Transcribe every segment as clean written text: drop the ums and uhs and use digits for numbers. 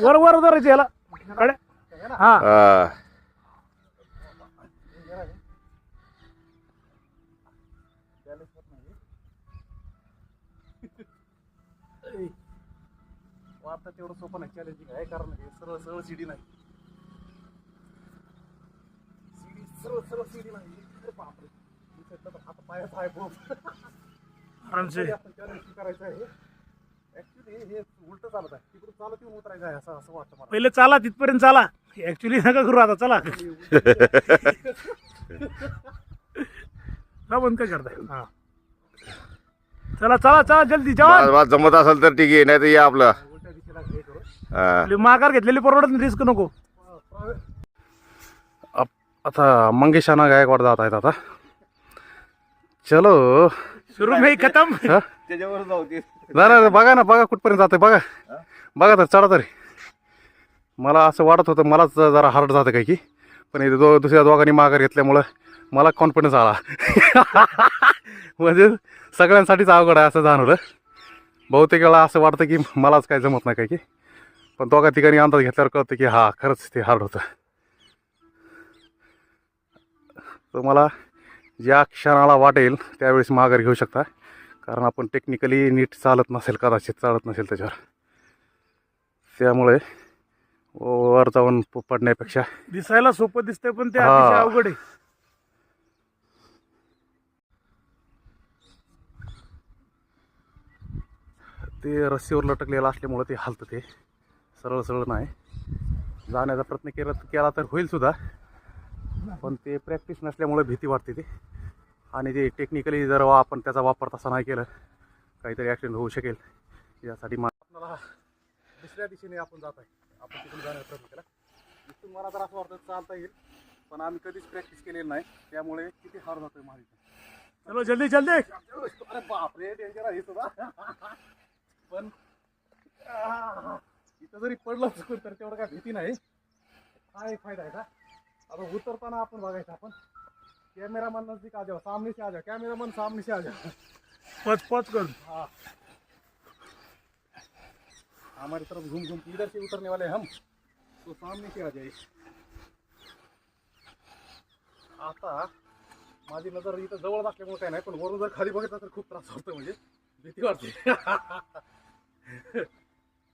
वर वर धरायचं याला कडे हा वाटतं तेवढं सोपं नाही, चॅलेंजिंग आहे कारण हे सरळ सरळ सीडी नाही, सीडी सरळ सरळ सीडी नाही. बापरे हात पायाचा आहे खूप आरामसे आपण चॅलेंज करायचं आहे. ऍक्च्युली हे उलट चालत आहे, तिकडून चालत येऊन उतरायचं आहे असं असं वाटतं मला. पहिले चाला तिथपर्यंत चाला, ऍक्च्युली नका करू आता. चला बंद काय करताय? हा चला चला चला जल्दी जावा. जमत असेल तर ठीक आहे, नाही तर या आपलं माघार घेतलेली परवडत, रिस्क नको. आता मंगेशाना गायकवाड जात आहेत. आता चलो सुरू में खतम. त्याच्यावर जाऊ दे. नाही बघा ना, बघा कुठपर्यंत जाते बघा, बघा तर चढा तरी. मला असं वाटत होतं मलाच जरा हार्ड जातं काय की, पण इथे दुसऱ्या दोघांनी माघार घेतल्यामुळं मला कॉन्फिडन्स आला. म्हणजे सगळ्यांसाठीच अवघड आहे असं जाणवलं. बहुतेक वेळा असं वाटतं की मलाच काय जमत नाही काय की, पण दोघा ठिकाणी अंदाज घेतल्यावर कळतं की हा खरंच ते हार्ड होतं. तुम्हाला ज्या क्षणाला वाटेल त्यावेळेस माघार घेऊ शकता, कारण आपण टेक्निकली नीट चालत नसेल, कदाचित चालत नसेल त्याच्यावर. त्यामुळे वर जाऊन पडण्यापेक्षा दिसायला सोपं दिसतंय पण ते अतिशय अवघड आहे. ते रस्सीवर लटकलेलं असल्यामुळे ते हलतं, ते सरळ सरळ नाही. जाण्याचा प्रयत्न केला तर होईल सुद्धा, पण ते प्रॅक्टिस नसल्यामुळे भीती वाटते ते. आणि ते टेक्निकली जर आपण त्याचा वापर तसा नाही केला काहीतरी ॲक्सिडेंट होऊ शकेल. यासाठी आपल्याला दुसऱ्या दिशेने आपण जात आहे, आपण तिकडून जाण्याचा प्रयत्न केला. इथून मला तर असं वाटतं चालता येईल, पण आम्ही कधीच प्रॅक्टिस केलेली नाही, त्यामुळे किती हार जातोय माहिती. चलो जल्दी जल्दी. अरे बापरे डेंजर आहे सुद्धा. पण इथं जरी पडलं चुकून तर तेवढं काय भीती नाही. हा एक फायदा आहे का, आता उतरताना आपण बघायचं, आपण कैमरामैन नजदीक आ जाओ, सामने से आ जाओ, कैमरामैन सामने से आ जाओ. पच कर. हाँ हमारी तरफ घूम घूम इधर से उतरने वाले हम, तो सामने से आ जाए. आता माझी नजर इथं जवळ असल्यामुळे काय नाही, पण वरून जर खाली बघितलं तर खूप त्रास होतो, म्हणजे भीती वाटते.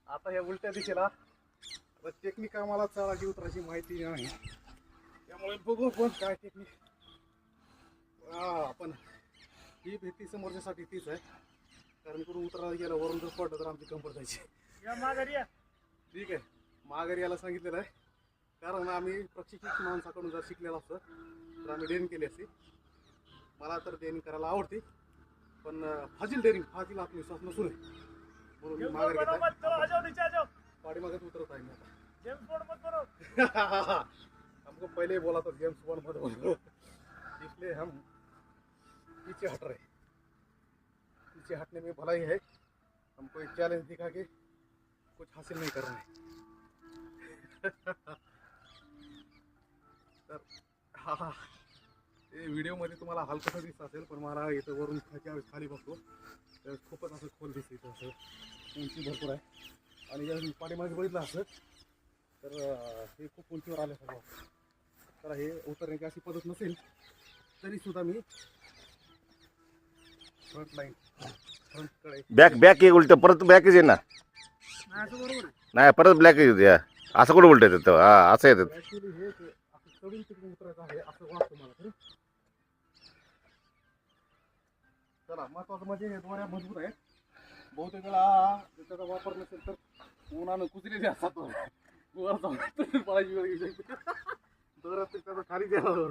आता या उलट्या दिशेला टेक्निक आम्हाला चढायची उतरायची माहिती नाही, त्यामुळे बघू पण काय टेक्निक. पण ही भीती समोरच्यासाठी तीच आहे, कारण इकडून उतरायला गेलं वरून जर पडलं तर आमची कंबर जायची. ठीक आहे, माघारी याला सांगितलेलं आहे, कारण आम्ही प्रशिक्षित माणसाकडून जर शिकलेलं असतं तर आम्ही डेअरिंग केली असती. मला तर डेअरिंग करायला आवडते, पण फाजील आत्मविश्वास नसून म्हणून मी माघार घेत आहे. पाठीमागत उतरत आहे मी आता. हमको पहले बोला तो जेम्स बॉन्ड मत बोलो, इसलिए हम पीछे हट रहे. पीछे हटने में भलाई है, हमको एक चैलेंज दिखा के कुछ हासिल नहीं करना है. तर हा ते व्हिडिओमध्ये तुम्हाला हलकसं दिसत असेल, पण मला इथं वरून खाली बघतो तर खूपच असं खोल दिसतं. इथं असं उंची भरपूर आहे, आणि जर पाठीमागे बघितलं असं तर हे खूप उंचीवर आल्यासारखं वाटतं. तर हे उतरण्याची अशी पद्धत नसेल तरी सुद्धा मी बॅक एक उलट परत बॅकच आहे ना, नाही परत ब्लॅक येते. असं कुठं उलट येतं? हा असं येतं. ऍक्च्युली हे असं चढून तिकडून उतरायचं आहे असं वाटतं मला तरी. चला, महत्वाचं म्हणजे हे दोऱ्या मजबूत आहेत. बहुतेक वेळा त्याचा वापर नसेल तर उन्हानं कुजलेले असतात वर जाऊन पळायची वेळ येऊ शकते. दोऱ्यात त्याचा खाली गेल्यावर